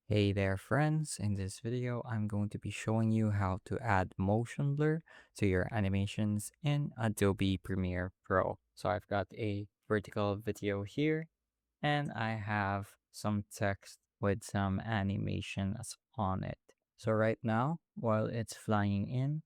Hey there friends, in this video I'm going to be showing you how to add motion blur to your animations in Adobe Premiere Pro. So I've got a vertical video here and I have some text with some animations on it. So right now, while it's flying in,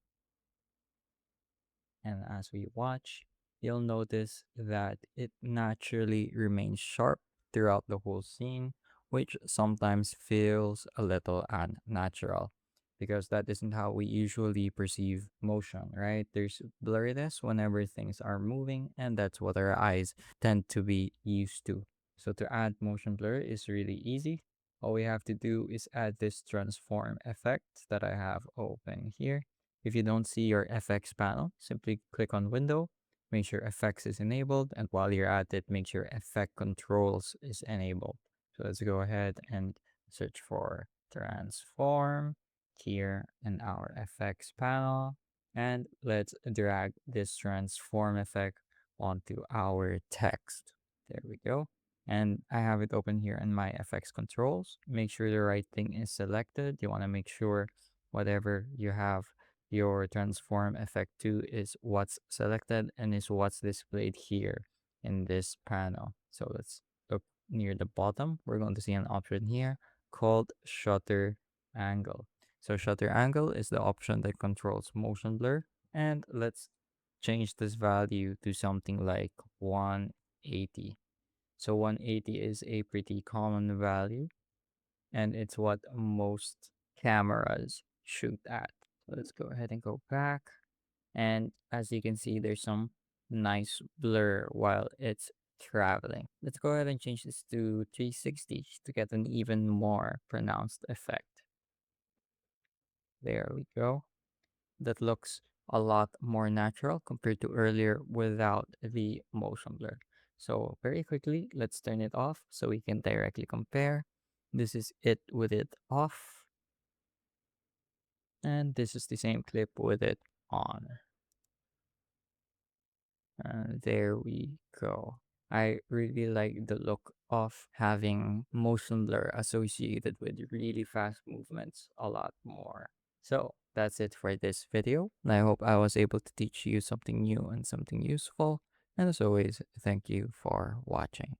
and as we watch, you'll notice that it naturally remains sharp throughout the whole scene, which sometimes feels a little unnatural because that isn't how we usually perceive motion, right? There's blurriness whenever things are moving, and that's what our eyes tend to be used to. So to add motion blur is really easy. All we have to do is add this transform effect that I have open here. If you don't see your FX panel, simply click on Window, make sure FX is enabled, and while you're at it, make sure Effect Controls is enabled. So let's go ahead and search for Transform here in our FX panel, and let's drag this transform effect onto our text. There we go. And I have it open here in my FX controls. Make sure the right thing is selected. You want to make sure whatever you have your transform effect to is what's selected and is what's displayed here in this panel. So let's look near the bottom. We're going to see an option here called shutter angle. So shutter angle is the option that controls motion blur. And let's change this value to something like 180. So 180 is a pretty common value and it's what most cameras shoot at. So let's go ahead and go back. And as you can see, there's some nice blur while it's traveling. Let's go ahead and change this to 360 to get an even more pronounced effect. There we go. That looks a lot more natural compared to earlier without the motion blur. So very quickly, let's turn it off so we can directly compare. This is it with it off. And this is the same clip with it on. There we go. I really like the look of having motion blur associated with really fast movements a lot more. So that's it for this video. I hope I was able to teach you something new and something useful. And as always, thank you for watching.